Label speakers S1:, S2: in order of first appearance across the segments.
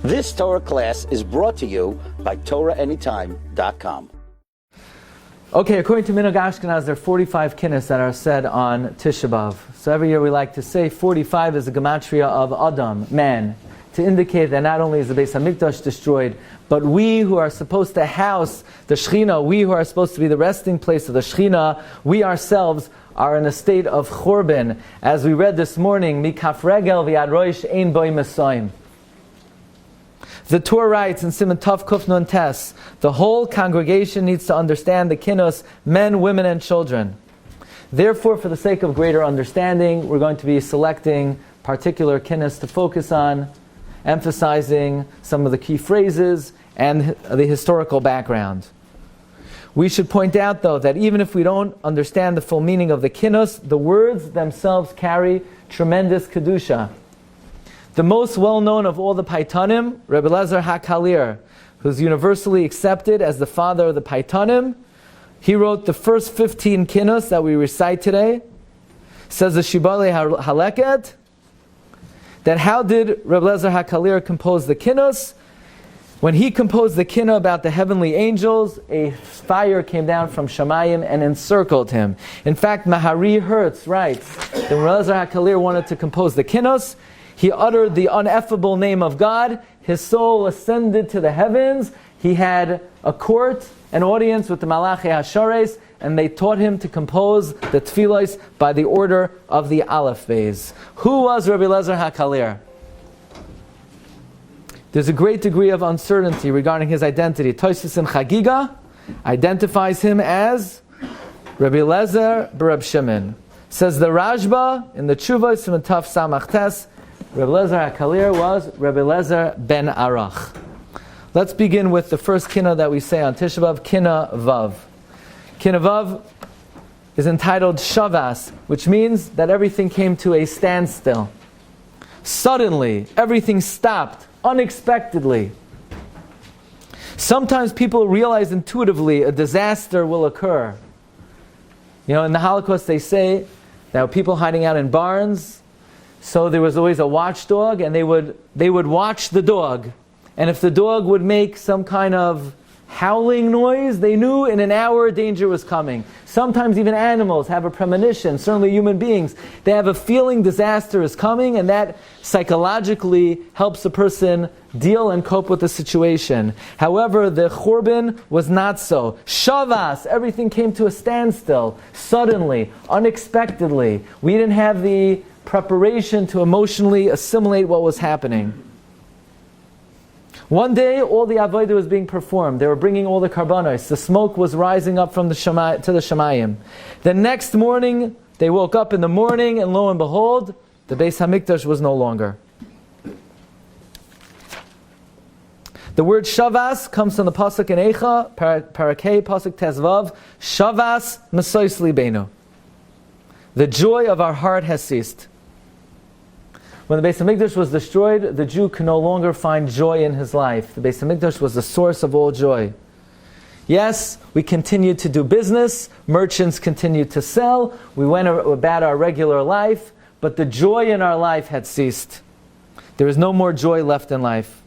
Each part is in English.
S1: This Torah class is brought to you by TorahAnytime.com.
S2: Okay, according to Minhag Ashkenaz, there are 45 Kinnot that are said on Tisha B'Av. So every year we like to say 45 is the gematria of Adam, man, to indicate that not only is the Beis HaMikdash destroyed, but we who are supposed to house the Shekhinah, we who are supposed to be the resting place of the Shekhinah, we ourselves are in a state of Churban. As we read this morning, Mikaf Regel v'Yad Rosh ein boi Mesoim. The Torah writes in Siman Tav Kuf Nun Tes, the whole congregation needs to understand the Kinnos, men, women, and children. Therefore, for the sake of greater understanding, we're going to be selecting particular Kinnos to focus on, emphasizing some of the key phrases and the historical background. We should point out, though, that even if we don't understand the full meaning of the Kinnos, the words themselves carry tremendous kedusha. The most well-known of all the Paitanim, Rebbe Lezer HaKalir, who's universally accepted as the father of the Paitanim, he wrote the first 15 Kinnos that we recite today. Says the Shibale Haleket, that how did Rebbe Lezer HaKalir compose the Kinnos? When he composed the Kinnah about the heavenly angels, a fire came down from Shamayim and encircled him. In fact, Mahari Hertz writes that when Rebbe Lezer HaKalir wanted to compose the Kinnos, he uttered the ineffable name of God. His soul ascended to the heavens. He had a court, an audience with the Malachi Hashares, and they taught him to compose the Tfilos by the order of the Aleph Beis. Who was Rabbi Lezer HaKalir? There's a great degree of uncertainty regarding his identity. Tosfos in Chagiga identifies him as Rabbi Lezer B'Reb Shimon. Says the Rashba in the Tshuvos from Taf Samach Tes, Rebbe Lezer HaKalir was Rebbe Lezer ben Arach. Let's begin with the first Kinnah that we say on Tisha B'Av, Kinnah Vav. Kinnah Vav is entitled Shavas, which means that everything came to a standstill. Suddenly, everything stopped, unexpectedly. Sometimes people realize intuitively a disaster will occur. You know, in the Holocaust they say there were people hiding out in barns, so there was always a watchdog, and they would watch the dog. And if the dog would make some kind of howling noise, they knew in an hour danger was coming. Sometimes even animals have a premonition, certainly human beings. They have a feeling disaster is coming, and that psychologically helps a person deal and cope with the situation. However, the Churban was not so. Shavas, everything came to a standstill, suddenly, unexpectedly. We didn't have the preparation to emotionally assimilate what was happening. One day, all the avodah was being performed. They were bringing all the karbanos. The smoke was rising up from the to the Shamayim. The next morning, they woke up in the morning, and lo and behold, the Beis HaMikdash was no longer. The word Shavas comes from the pasuk in Eicha, Parakei, pasuk Tezvav, Shavas Mesois Libenu. The joy of our heart has ceased. When the Beis HaMikdash was destroyed, the Jew could no longer find joy in his life. The Beis HaMikdash was the source of all joy. Yes, we continued to do business, merchants continued to sell, we went about our regular life, but the joy in our life had ceased. There is no more joy left in life.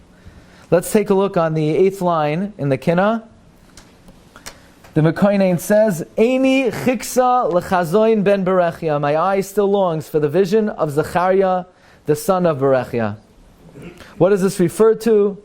S2: Let's take a look on the 8th line in the Kinnah. The Mekoinen says, Eini chiksa lechazoin ben Berechia. My eye still longs for the vision of Zechariah, the son of Berechia. What does this refer to?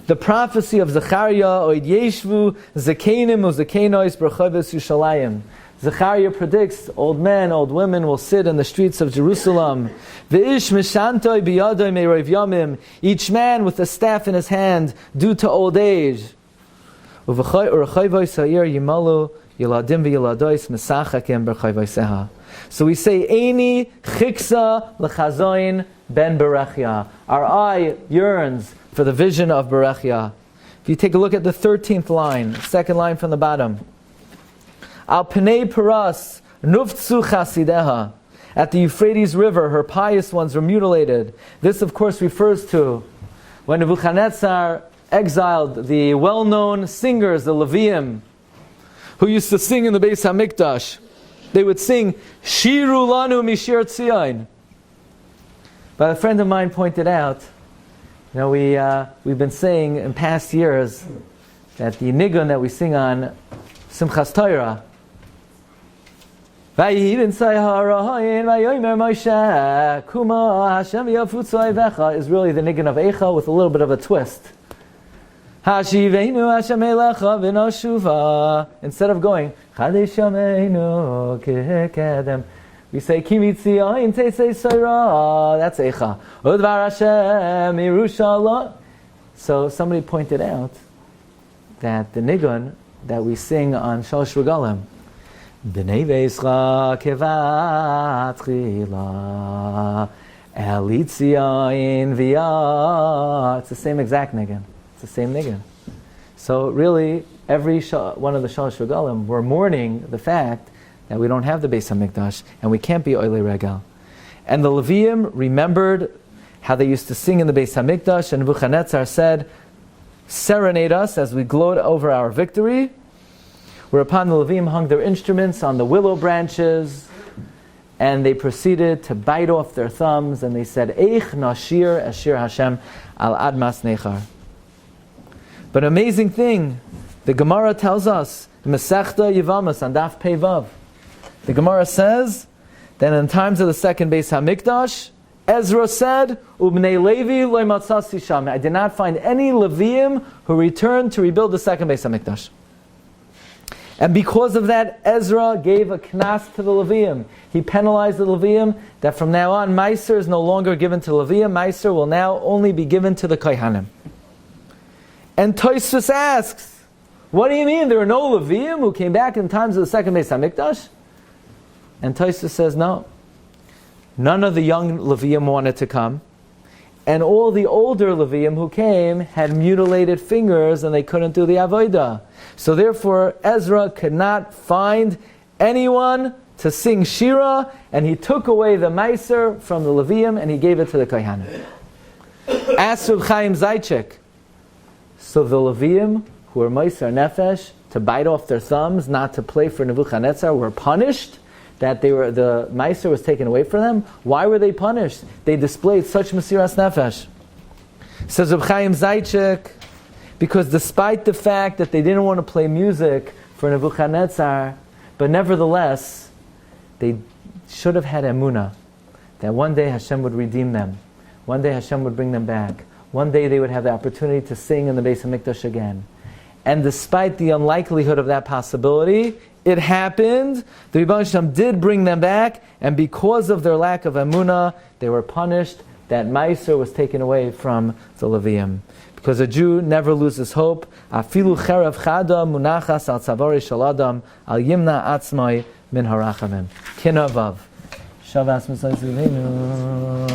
S2: The prophecy of Zechariah, Oid Yeshvu, Zekenim Uzekenois Berchovis Yushalayim. Zechariah predicts old men, old women will sit in the streets of Jerusalem. V'ish mishantoi biyadoi me'roiv yamim. Each man with a staff in his hand due to old age. U'v'chayvoi sa'ir yimalu yiladim v'yiladois mesachakim berchayvoi seha. So we say, Eini chiksa lechazoin ben Berechia. Our eye yearns for the vision of Berechia. If you take a look at the 13th line, second line from the bottom. Al Pnei Paras Nuftsu Chasideha. At the Euphrates River, her pious ones were mutilated. This, of course, refers to when Nebuchadnezzar exiled the well-known singers, the Leviim, who used to sing in the Beis HaMikdash. They would sing, Shiru lanu mishir tzion. But a friend of mine pointed out We've been saying in past years that the nigun that we sing on Simchas Torah, is really the nigun of Eicha with a little bit of a twist. Instead of going, we say, that's Eicha. So somebody pointed out that the nigun that we sing on Shalosh Regalim, B'nei Veischa kevatchila Elitzion v'ya. It's the same exact nigun. It's the same nigun. So really, every one of the Shalosh Regalim, we're mourning the fact that we don't have the Beis HaMikdash and we can't be Oilei Regal. And the Leviim remembered how they used to sing in the Beis HaMikdash, and Nebuchadnezzar said, serenade us as we gloat over our victory. Whereupon the Leviim hung their instruments on the willow branches, and they proceeded to bite off their thumbs, and they said, Eich nashir ashir Hashem al admas nechar. But amazing thing, the Gemara tells us, Masechta Yevamos on Daf Pei Vav, the Gemara says that in times of the second Beis HaMikdash, Ezra said, Ubnei Levi lo matzasi sham. I did not find any Leviim who returned to rebuild the second Beis HaMikdash. And because of that, Ezra gave a knas to the Leviim. He penalized the Leviim that from now on, Meiser is no longer given to Leviim. Meiser will now only be given to the Kohanim. And Tosfos asks, what do you mean there are no Leviim who came back in times of the second Beis HaMikdash? And Tosfos says, no. None of the young Leviim wanted to come. And all the older Leviim who came had mutilated fingers and they couldn't do the Avodah. So therefore, Ezra could not find anyone to sing Shira, and he took away the Meiser from the Leviim and he gave it to the Kohanim. Asked Reb Chaim Zaychik. So the Leviim, who were Meiser Nefesh, to bite off their thumbs, not to play for Nebuchadnezzar, were punished, that the Meiser was taken away from them. Why were they punished? They displayed such Mesiras Nefesh. Says Reb Chaim Zaychik, because despite the fact that they didn't want to play music for Nebuchadnezzar, but nevertheless, they should have had emunah, that one day Hashem would redeem them. One day Hashem would bring them back. One day they would have the opportunity to sing in the Beis HaMikdash again. And despite the unlikelihood of that possibility, it happened. The Rebbeinu Shalom did bring them back, and because of their lack of emunah, they were punished. That Meiser was taken away from the Leviim. Because a Jew never loses hope. Afilu cherev chada munachas al tzavari shel adam al yimna atzmai min harachamim. Kinnot vav. Shavas Messiah Zivenu.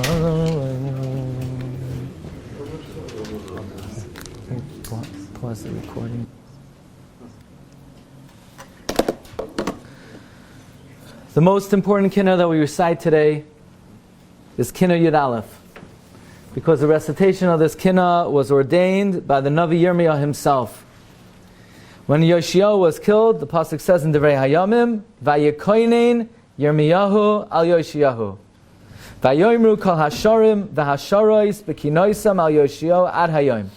S2: Pause the recording. The most important Kinnot that we recite today is Kinnot Yud Aleph, because the recitation of this Kinnot was ordained by the Navi Yirmiyah himself. When Yoshiyahu was killed, the pasuk says in Divrei Hayamim, "Vayekoinen Yirmiyahu al Yoshiyahu, Vayoimru kol hasharim v'hasharois b'kinoisam al Yoshiyahu ad hayom."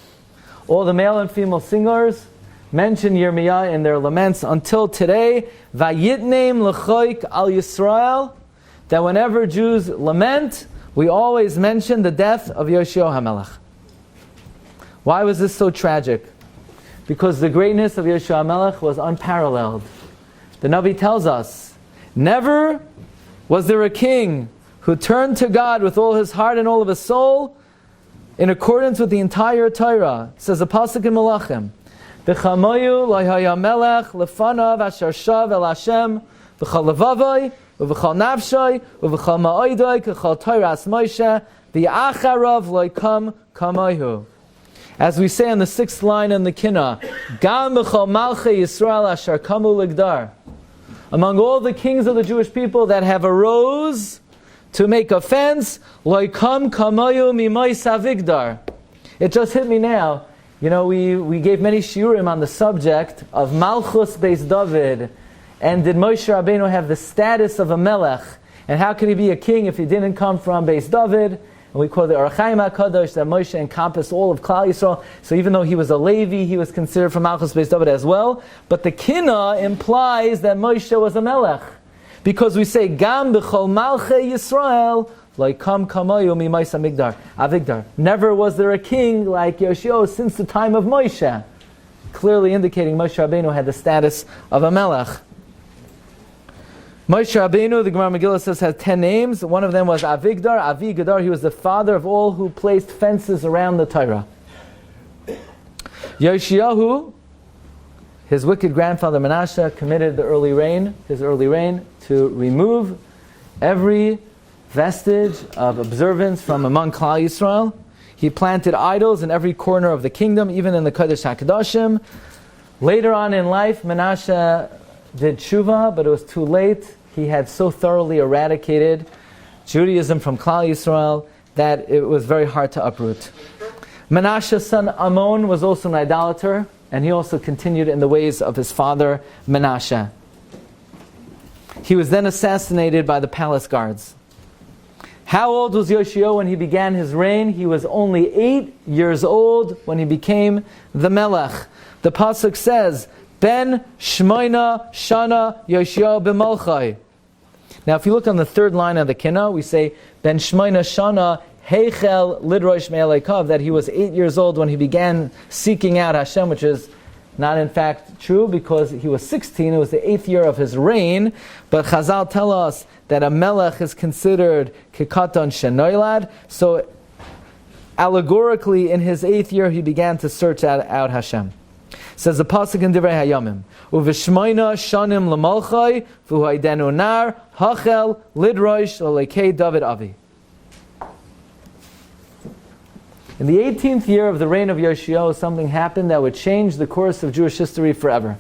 S2: All the male and female singers mention Yirmiyah in their laments until today. Vayitneim l'choik al Yisrael, that whenever Jews lament, we always mention the death of Yoshiyahu HaMelech. Why was this so tragic? Because the greatness of Yoshiyahu HaMelech was unparalleled. The Navi tells us, never was there a king who turned to God with all his heart and all of his soul in accordance with the entire Torah. It says the pasuk in Melachim, "V'chamoyu lo haya melech lefanav asher shav el Hashem v'chal levavai v'chal nafshay v'chal ma'oidai k'chal Torahs Moshe v'acharav lo kam kamayhu." As we say on the 6th line in the Kinnah, "Gam b'chal malchei Yisrael asher kamu ligdar." Among all the kings of the Jewish people that have arose to make offense, loikam kamayu mimay savigdar. It just hit me now. You know, we gave many shiurim on the subject of Malchus Beis David, and did Moshe Rabbeinu have the status of a melech, and how could he be a king if he didn't come from Beis David? And we quote the Arachaim HaKadosh that Moshe encompassed all of Klal Yisrael. So even though he was a Levi, he was considered from Malchus Beis David as well. But the Kinnot implies that Moshe was a Melech. Because we say, Gam b'chol Malchei Yisrael, like Kam Kamayu Mimaisa Avigdar. Never was there a king like Yoshio since the time of Moshe. Clearly indicating Moshe Rabbeinu had the status of a Melech. Moshe Rabbeinu, the Gemara Megillah says, has 10 names. One of them was Avigdar. Avigadar, he was the father of all who placed fences around the Torah. Yoshiyahu, his wicked grandfather Menashe, committed his early reign, to remove every vestige of observance from among Klal Yisrael. He planted idols in every corner of the kingdom, even in the Kodesh HaKadoshim. Later on in life, Menashe did tshuva, but it was too late. He had so thoroughly eradicated Judaism from Klal Yisrael that it was very hard to uproot. Menashe's son Amon was also an idolater, and he also continued in the ways of his father Menashe. He was then assassinated by the palace guards. How old was Yoshio when he began his reign? He was only 8 years old when he became the Melech. The pasuk says, Ben Shmoina Shana Yoshio b'Malchai. Now if you look on the third line of the Kinnot, we say, Ben Shmoina Shana Heichel Lidrosh Me'aleikav, that he was 8 years old when he began seeking out Hashem, which is not in fact true because he was 16, it was the 8th year of his reign. But Chazal tell us that a Melech is considered Kikaton Shenoilad, so allegorically in his 8th year he began to search out Hashem. Says the pasuk in Divrei Hayamim, Uveshmoina shanim l'malchai v'huaydenu nar hachel lidrosh l'lekei David Avi. In the 18th year of the reign of Yoshio, something happened that would change the course of Jewish history forever.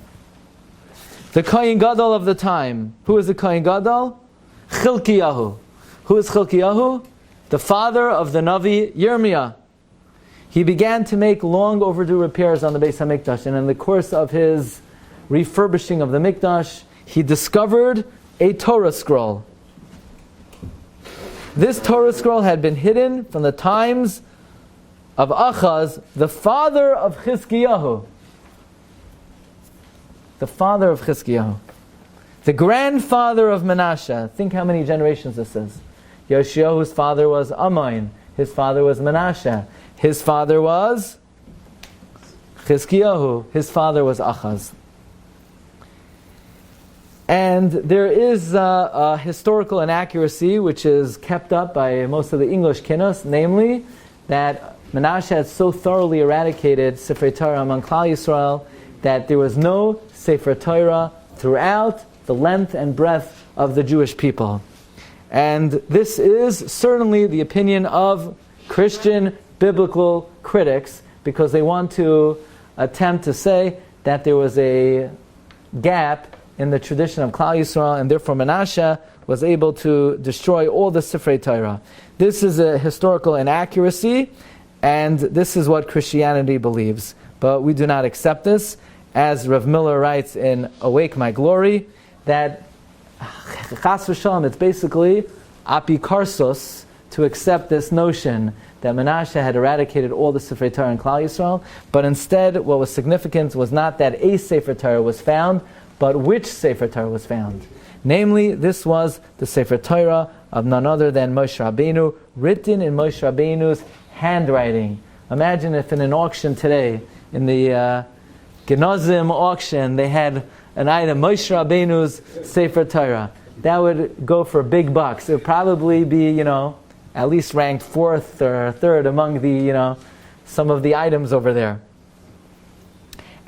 S2: The Kohen Gadol of the time. Who is the Kohen Gadol? Chilkiyahu. Who is Chilkiyahu? The father of the Navi Yirmiyah. He began to make long overdue repairs on the Beis HaMikdash, and in the course of his refurbishing of the Mikdash, he discovered a Torah scroll. This Torah scroll had been hidden from the times of Achaz, the father of Chizkiyahu. The father of Chizkiyahu. The grandfather of Menashe. Think how many generations this is. Yoshiahu's father was Ammon. His father was Menashe. His father was Chizkiyahu. His father was Achaz. And there is a historical inaccuracy which is kept up by most of the English Kinnos, namely that Menashe had so thoroughly eradicated Sefer Torah among Klal Yisrael that there was no Sefer Torah throughout the length and breadth of the Jewish people. And this is certainly the opinion of Christian biblical critics, because they want to attempt to say that there was a gap in the tradition of Klal Yisrael, and therefore Menashe was able to destroy all the Sifrei Torah. This is a historical inaccuracy, and this is what Christianity believes. But we do not accept this. As Rav Miller writes in Awake My Glory, that Chas v'Shalom, it's basically apikarsos to accept this notion that Menashe had eradicated all the Sifrei Torah in Klal Yisrael, but instead what was significant was not that a Sefer Torah was found, but which Sefer Torah was found. Namely, this was the Sefer Torah of none other than Moshe Rabbeinu, written in Moshe Rabbeinu's handwriting. Imagine if in an auction today, in the Genozim auction, they had an item, Moshe Rabbeinu's Sefer Torah. That would go for big bucks. It would probably be, at least ranked 4th or 3rd among the, some of the items over there.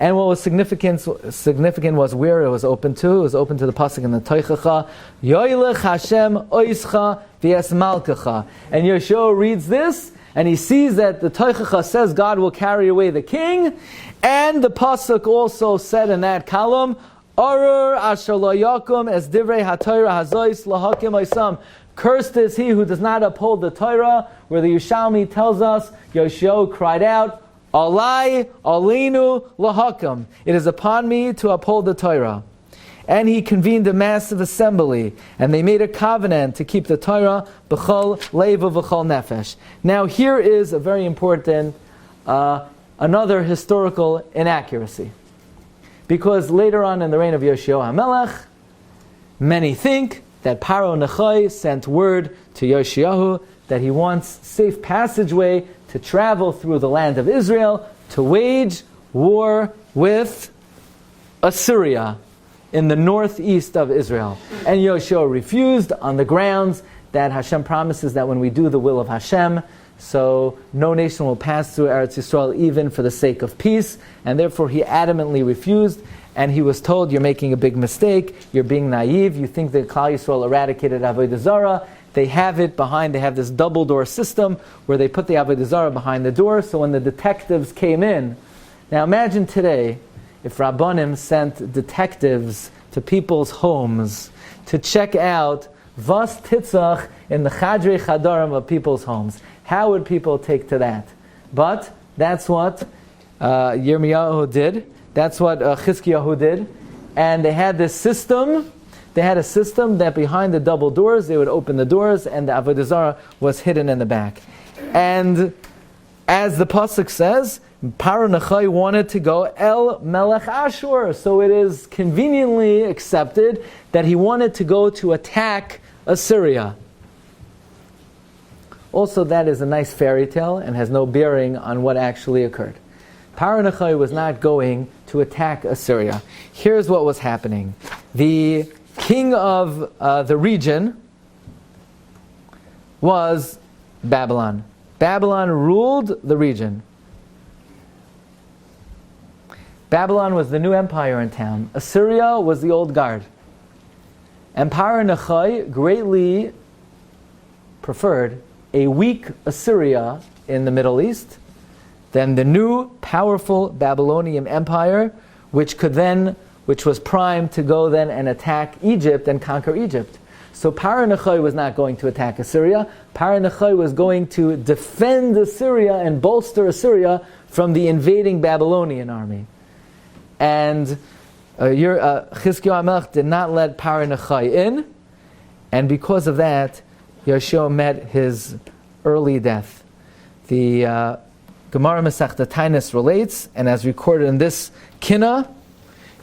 S2: And what was significant was where it was open to. It was open to the pasuk in the Toichacha, Yoylech Hashem Oischa V'es Malkacha. And Yoshua reads this, and he sees that the Toichacha says God will carry away the king, and the pasuk also said in that column, Arur Asher Lo Yakum Es Divrei HaTorah Hazois Lahakim Oisam. Cursed is he who does not uphold the Torah, where the Yushalmi tells us, Yoshua cried out, Alai, Alinu, Lahakam. It is upon me to uphold the Torah. And he convened a massive assembly, and they made a covenant to keep the Torah b'chol leiva v'chol nefesh. Now here is a very important, another historical inaccuracy. Because later on in the reign of Yoshiyahu HaMelech, many think that Paro Nechai sent word to Yoshiyahu that he wants safe passageway to travel through the land of Israel to wage war with Assyria in the northeast of Israel. And Yoshiyahu refused on the grounds that Hashem promises that when we do the will of Hashem, so no nation will pass through Eretz Yisrael even for the sake of peace, and therefore he adamantly refused, and he was told, you're making a big mistake, you're being naive, you think that Klal Yisrael eradicated Avodah Zarah. They have it behind, they have this double door system where they put the Avodah Zarah behind the door, so when the detectives came in, now imagine today, if Rabbanim sent detectives to people's homes to check out Vas Titzach in the Chadrei Chadarim of people's homes. How would people take to that? But that's what Yirmiyahu did. That's what Chizkiyahu did. And they had this system. They had a system that behind the double doors, they would open the doors and the Avodah Zarah was hidden in the back. And as the Pasuk says, Paro Nechai wanted to go El Melech Ashur. So it is conveniently accepted that he wanted to go to attack Assyria. Also, that is a nice fairy tale and has no bearing on what actually occurred. Paro Nechai was not going to attack Assyria. Here's what was happening. The king of the region was Babylon. Babylon ruled the region. Babylon was the new empire in town. Assyria was the old guard. And Paro Nechai greatly preferred a weak Assyria in the Middle East than the new powerful Babylonian empire, which was primed to go then and attack Egypt and conquer Egypt. So Paro Nechai was not going to attack Assyria. Paro Nechai was going to defend Assyria and bolster Assyria from the invading Babylonian army. And Chizkiyahu HaMelech did not let Paro Nechai in, and because of that, Yoshiyahu met his early death. The Gemara Masechta Taanis relates, and as recorded in this Kinnot,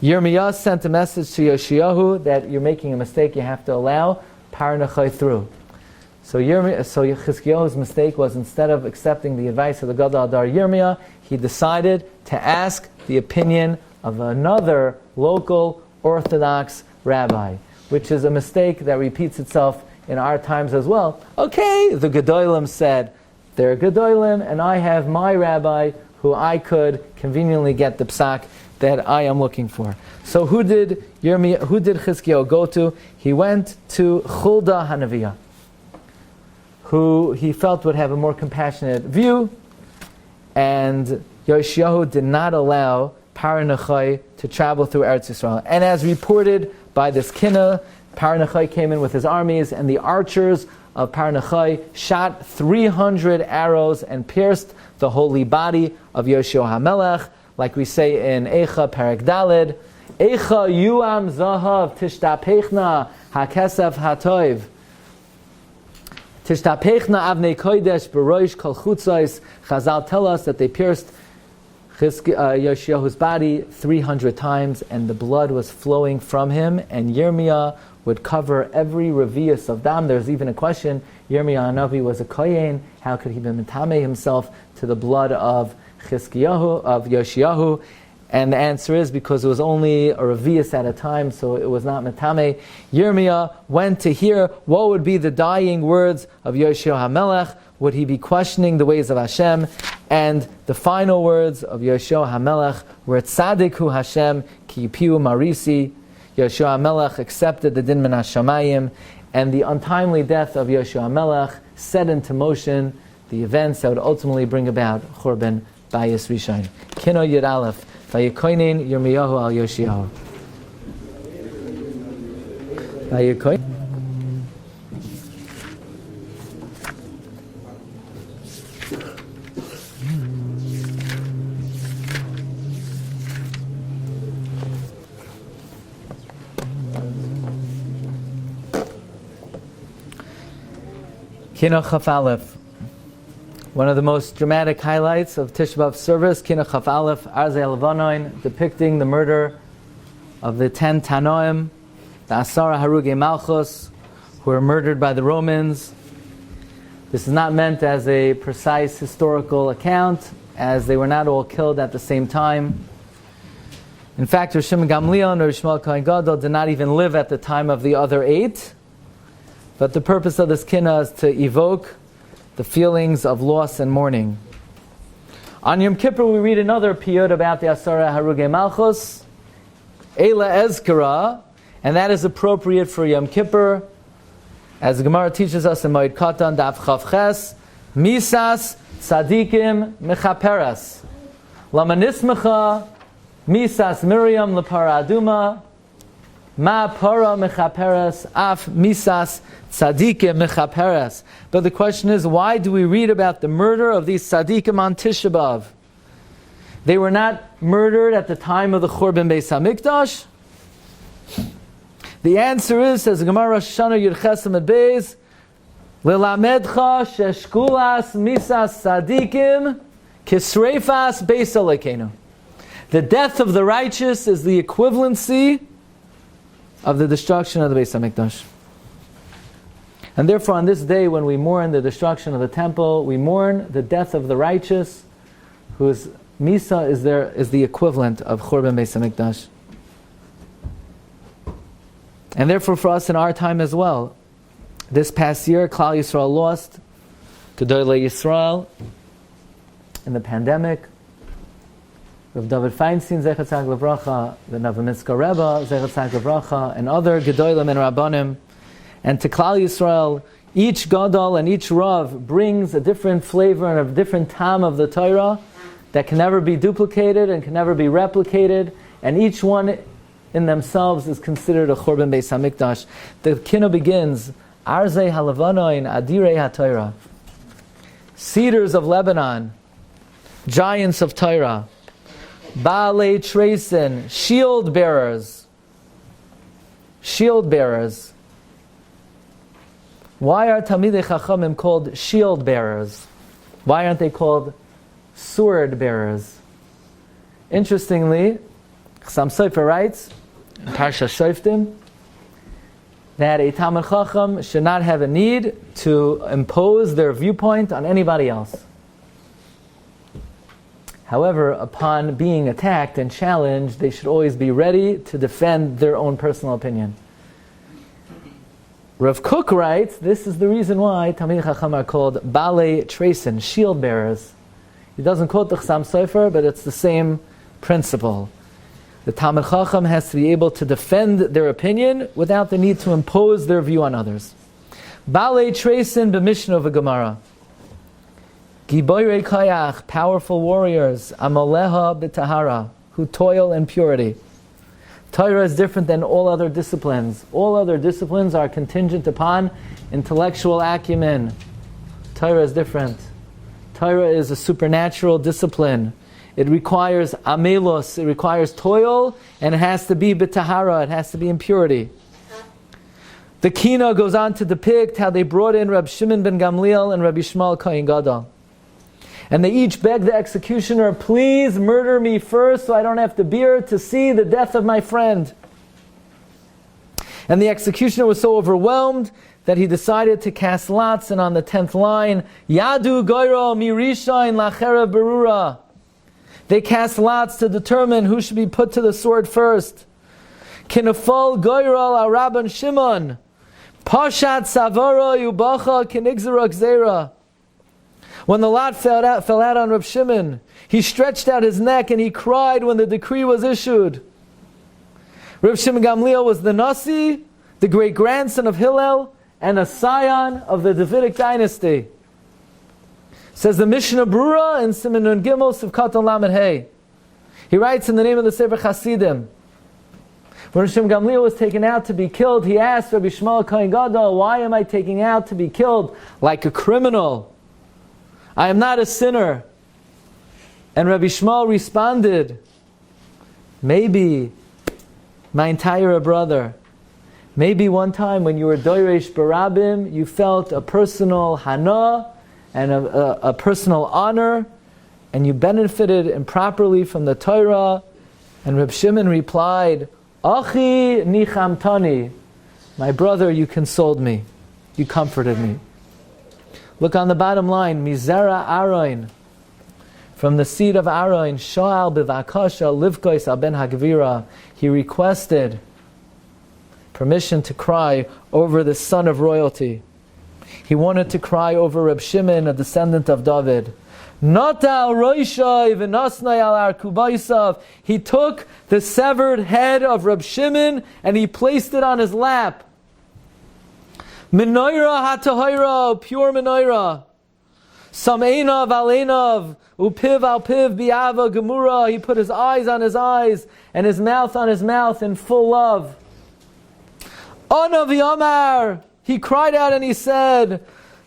S2: Yirmiyah sent a message to Yoshiyahu that you're making a mistake, you have to allow Paro Nechai through. So Chizkiyahu's mistake was, instead of accepting the advice of the Gadol Adar Yirmiyah, he decided to ask the opinion of another local Orthodox rabbi, which is a mistake that repeats itself in our times as well. Okay, the Gedolim said, they're Gedolim, and I have my rabbi who I could conveniently get the psak that I am looking for. So who did Chizkiyahu go to? He went to Huldah Hanaviyah, who he felt would have a more compassionate view, and Yoshiyahu did not allow Paro Nechai to travel through Eretz Yisrael. And as reported by this Kinnot, Paro Nechai came in with his armies, and the archers of Paro Nechai shot 300 arrows and pierced the holy body of Yoshiyahu HaMelech, like we say in Eicha Perek Daled, Eicha yuam zahav tishtapechna hakesef hatoiv. Tishtapechna avnei kodesh beroish kol chutzos. Chazal tell us that they pierced Yoshiyahu's body 300 times, and the blood was flowing from him, and Yirmiyah would cover every revius of dam. There's even a question, Yirmiyah Hanavi was a kohen, how could he be metame himself to the blood of Chizkiyahu, of Yoshiyahu? And the answer is because it was only a revius at a time, so it was not metame. Yirmiyah went to hear what would be the dying words of Yoshiyahu HaMelech. Would he be questioning the ways of Hashem? And the final words of Yoshiyahu HaMelech were Tzadik hu Hashem ki piu marisi. Yoshiyahu HaMelech accepted the din min hashamayim, and the untimely death of Yoshiyahu HaMelech set into motion the events that would ultimately bring about Churban Bayis Rishon. Kinnot Yud Aleph, Vayikoinen Yirmiyahu al Yoshiyahu. Vayikoinen. Kinnot Chaf Aleph. One of the most dramatic highlights of Tisha B'Av service, Kinnot Chaf Aleph, Arzei Levanoin, depicting the murder of the 10 Tanoim, the Asara Harugei Malchus, who were murdered by the Romans. This is not meant as a precise historical account, as they were not all killed at the same time. In fact, Rosh Shimon Gamliel and Rosh Shmuel Kohen Gadol did not even live at the time of the other 8. But the purpose of this kinnah is to evoke the feelings of loss and mourning. On Yom Kippur, we read another piyut about the Asara Harugei Malchus, Eila Ezkara, and that is appropriate for Yom Kippur, as the Gemara teaches us in Moed Katan, Daf Chav Ches, Misas Tzadikim Mechaperas, Lama Nismecha, Misas Miriam Lepara Aduma, Ma Para Mechaperas, Af Misas Tzadikim Mechaperas. But the question is, why do we read about the murder of these tzadikim on Tisha B'Av? They were not murdered at the time of the Churban Beis HaMikdash. The answer is, says Gemara Shana Yud Chesed Beis, Lelamedcha Sheshkulas Misas Tzadikim Kisreifas Beis Elokeinu. The death of the righteous is the equivalency of the destruction of the Beis HaMikdash. And therefore, on this day, when we mourn the destruction of the temple, we mourn the death of the righteous, whose Misa is the equivalent of Churban Beis HaMikdash. And therefore, for us in our time as well, this past year, Klal Yisrael lost Gedolei Yisrael in the pandemic. Rav David Feinstein, Zechat Tzaddik Levracha, the Novominsker Rebbe, Zechat Tzaddik Levracha, and other Gedolim and Rabbanim. And to Klal Yisrael, each Gadol and each Rav brings a different flavor and a different tam of the Torah that can never be duplicated and can never be replicated. And each one in themselves is considered a Churban Beis HaMikdash. The Kinnot begins, Arzei Halavanoin Adirei HaTorah. Cedars of Lebanon, giants of Torah. Baalei Treisen, shield bearers. Shield bearers. Why are Talmidei Chachamim called shield bearers? Why aren't they called sword bearers? Interestingly, Chassam Sofer writes in Parsha Shoftim that a Talmid Chacham should not have a need to impose their viewpoint on anybody else. However, upon being attacked and challenged, they should always be ready to defend their own personal opinion. Rav Kook writes, this is the reason why Talmidei Chacham are called Baalei Treisen, shield bearers. He doesn't quote the Chassam Sofer, but it's the same principle. The Talmid Chacham has to be able to defend their opinion without the need to impose their view on others. Baalei Treisen b'Mishnah v'Gemara. Giboirei Kayach, powerful warriors, Amoleha b'Tahara, who toil in purity. Torah is different than all other disciplines. All other disciplines are contingent upon intellectual acumen. Torah is different. Torah is a supernatural discipline. It requires amelos, it requires toil, and it has to be b'tahara, it has to be in purity. The Kinnot goes on to depict how they brought in Rabbi Shimon ben Gamliel and Rabbi Shmuel Kohen Gadol. And they each begged the executioner, please murder me first so I don't have to bear to see the death of my friend. And the executioner was so overwhelmed that he decided to cast lots, and on the 10th line, Yadu Goiro Mirishain Lachera Berura. They cast lots to determine who should be put to the sword first. Kinafal Goiro al Rabban Shimon. Pashat Savara Yubacha Kinigzera Gzera. When the lot fell out on Reb Shimon, he stretched out his neck and he cried when the decree was issued. Reb Shimon Gamliel was the Nasi, the great-grandson of Hillel, and a scion of the Davidic dynasty. Says the Mishnah Brura in Siman Nun Gimel Sivkatan Lamed Hey. He writes in the name of the Sefer Chasidim, when Reb Shimon Gamliel was taken out to be killed, he asked Rabbi Shmuel Kohen Gadol, why am I taken out to be killed like a criminal? I am not a sinner. And Rabbi Shmuel responded, maybe my entire brother, Maybe one time when you were doiresh barabim, you felt a personal hana and a personal honor, and you benefited improperly from the Torah. And Reb Shimon replied, Achi nichamtani, my brother, you consoled me, you comforted me. Look on the bottom line, Mizera Aroin, from the seed of Aroin, Sha'al b'vakasha livkois al ben hagvira, he requested permission to cry over the son of royalty. He wanted to cry over Reb Shimon, a descendant of David. Natal roishai v'nasnai al arkubaisav. He took the severed head of Reb Shimon and he placed it on his lap. Menorah hatahira, pure menorah. Sameinav aleinav, upiv al piv biava gemura. He put his eyes on his eyes and his mouth on his mouth in full love. Ana v'yamar, he cried out and he said,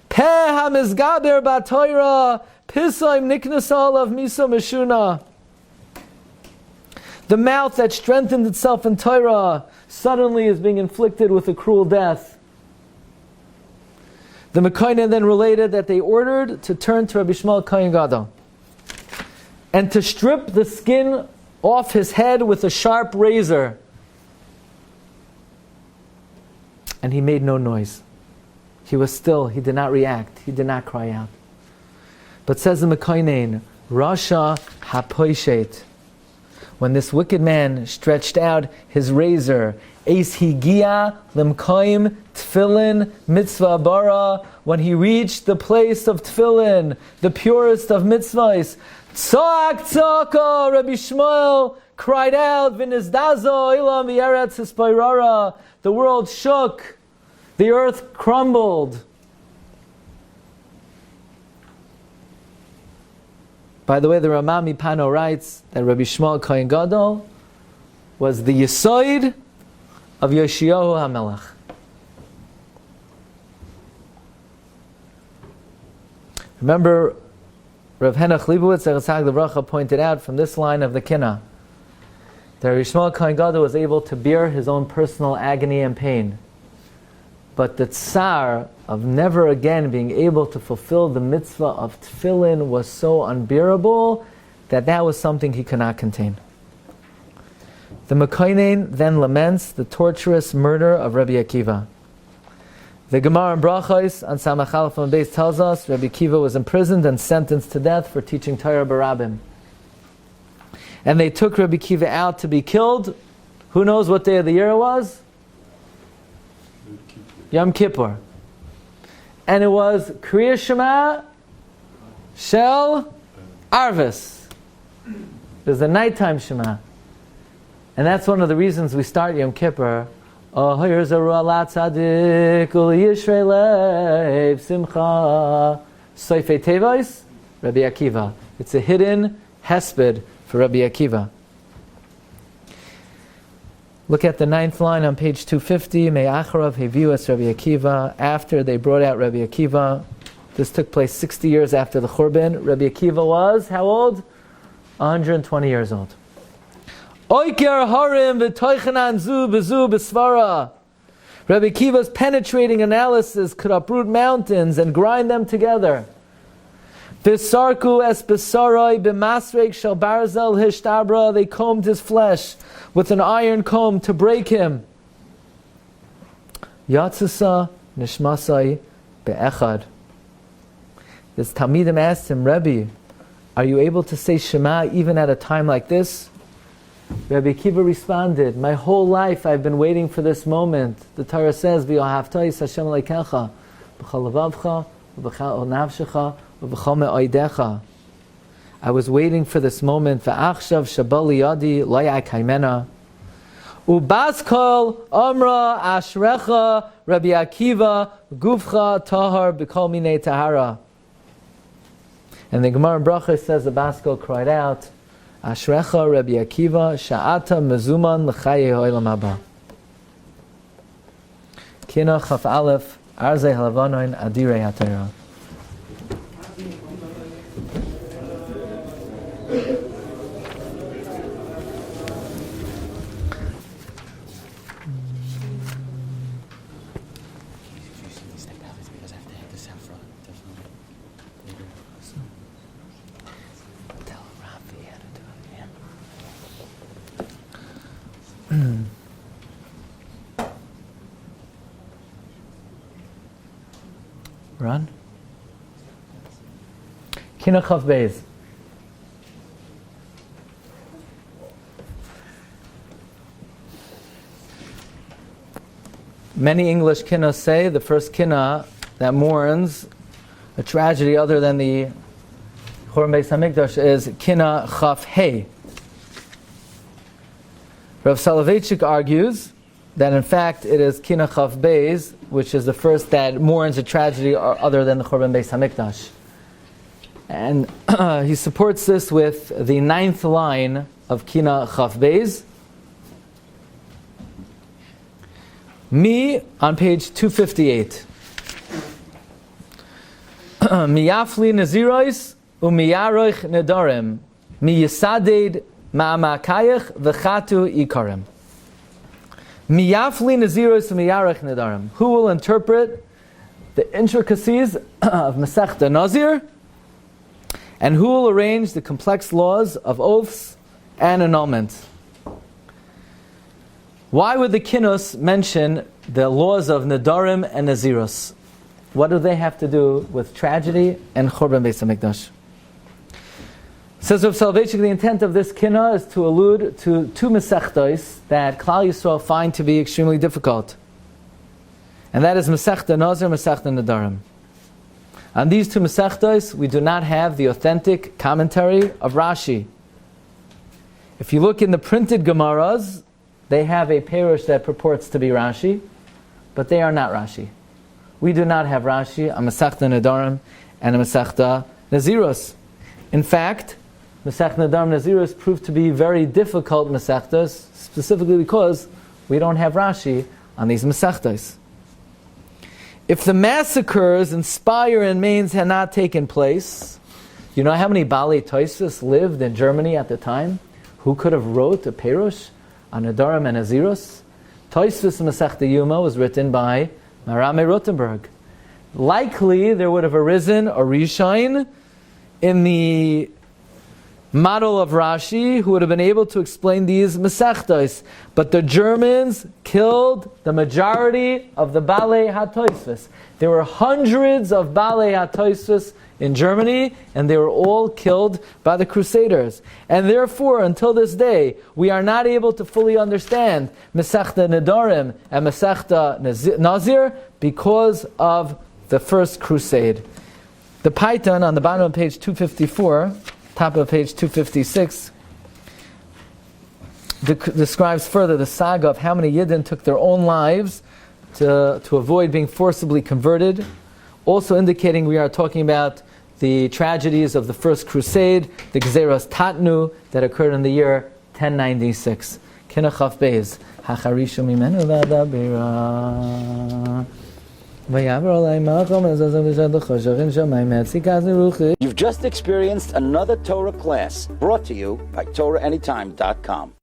S2: Peh hamizgaber b'Torah, pisaim niknasal of misa meshuna. The mouth that strengthened itself in Torah suddenly is being inflicted with a cruel death. The Mekainen then related that they ordered to turn to Rabbi Shmuel Kohen Gadol and to strip the skin off his head with a sharp razor. And he made no noise. He was still, he did not react, he did not cry out. But says the Mekainen, Rasha hapoishet, when this wicked man stretched out his razor, Eis higia limkoim tefillin mitzvah bara, when he reached the place of tefillin, the purest of mitzvahs, tzak tzaka, Rabbi Shmuel cried out, v'nizdazo ilam v'yeretz hispayrara, the world shook, the earth crumbled. By the way, the Ramah Mipano writes that Rabbi Shmuel Kohen Gadol was the Yesoid of Yoshiyahu HaMelech. Remember, Rav Henach Leibowitz Eretzach Levracha pointed out from this line of the Kinnot that Rabbi Shmuel Kohen Gadol was able to bear his own personal agony and pain, but the tsar of never again being able to fulfill the mitzvah of tefillin was so unbearable that was something he could not contain. The Mekainen then laments the torturous murder of Rabbi Akiva. The Gemara in Brachos on Samach Aleph and Beis tells us Rabbi Akiva was imprisoned and sentenced to death for teaching Torah barabim. And they took Rabbi Akiva out to be killed. Who knows what day of the year it was? Yom Kippur. And it was Kriya Shema Shel Arvis. It was the nighttime Shema. And that's one of the reasons we start Yom Kippur. Oh, here's a Ru'alat Tzadik, Ul Yishrei Lev, Simcha. Soifei Tevois, Rabbi Akiva. It's a hidden hesped for Rabbi Akiva. Look at the 9th line on page 250. Me'acharav heviu es Rabbi Akiva. After they brought out Rabbi Akiva, this took place 60 years after the Churban. Rabbi Akiva was, how old? 120 years old. Oiker harim v'toichanan zu b'zu b'svara. Rabbi Akiva's penetrating analysis could uproot mountains and grind them together. V'sarku es b'sarai b'masrek shel barzel hishtabra. They combed his flesh with an iron comb to break him. Yatzisa nishmasai be'echad. This Talmidim asked him, Rebbe, are you able to say Shema even at a time like this? Rabbi Akiva responded, my whole life I've been waiting for this moment. The Torah says, V'yohavtais Hashem Elokecha b'chol levavcha v'b'chol nafshecha v'b'chol me'oidecha. I was waiting for this moment. V'achshav shabali yadi lo ya'kaimena. Ubaskol amra ashrecha Rabbi Akiva gufcha tahar b'kol minei tahara. And the Gemara in Bracha says the Baskol cried out, Ashrecha Rabbi Akiva sha'ata mezuman l'chaye ha'olam haba. Kinnot Chaf Aleph Arzei Halavonon Adirei HaTorah. Run. Kinnot Chaf Beis. Many English Kinnot say the first Kinnah that mourns a tragedy other than the Churban Beis Hamikdash is Kinnot Chaf Hey. Rav Soloveitchik argues that in fact it is Kinnot Chaf Beis, which is the first that mourns a tragedy other than the Churban Beis Hamikdash. And he supports this with the 9th line of Kinnot Chaf Beis. Me on page 258. Miyafli nazirois umiyaroich nedarim miyisaded ma'amakayach v'chatu ikarim. Miyafli nazirois umiyaroich nedarim. Who will interpret the intricacies of Masechta Nazir, and who will arrange the complex laws of oaths and annulment? Why would the Kinnos mention the laws of Nadarim and Nazirus? What do they have to do with tragedy and Churban Beis Hamikdash? Says Rav Soloveitchik, the intent of this Kinnah is to allude to two Masechtos that Klal Yisrael find to be extremely difficult. And that is Masechta Nazir, Masechta Nadarim. On these two Masechtos, we do not have the authentic commentary of Rashi. If you look in the printed Gemaras, they have a perush that purports to be Rashi, but they are not Rashi. We do not have Rashi on Masechta Nadarim and a Masechta Nazirus. In fact, Masechta Nadarim Nazirus proved to be very difficult Masechtas, specifically because we don't have Rashi on these Masechtas. If the massacres in Speyer and Mainz had not taken place, you know how many Balei Tosfos lived in Germany at the time? Who could have wrote a perush on Nadarim and Nazirus? Tosfos Masechta Yuma was written by Marame Rothenberg. Likely there would have arisen a Rishain in the model of Rashi who would have been able to explain these Masechtos. But the Germans killed the majority of the Balei HaTosfos. There were hundreds of Balei HaTosfos in Germany, and they were all killed by the Crusaders. And therefore, until this day, we are not able to fully understand Masechta Nadarim and Masechta Nazir because of the First Crusade. The Paitan on the bottom of page 254, top of page 256, describes further the saga of how many Yidden took their own lives to avoid being forcibly converted, also indicating we are talking about the tragedies of the First Crusade, the Gzeras Tatnu, that occurred in the year 1096. Kinnot Chaf Beis, Hacharishu mimenu v'adabira.
S1: You've just experienced another Torah class brought to you by TorahAnytime.com.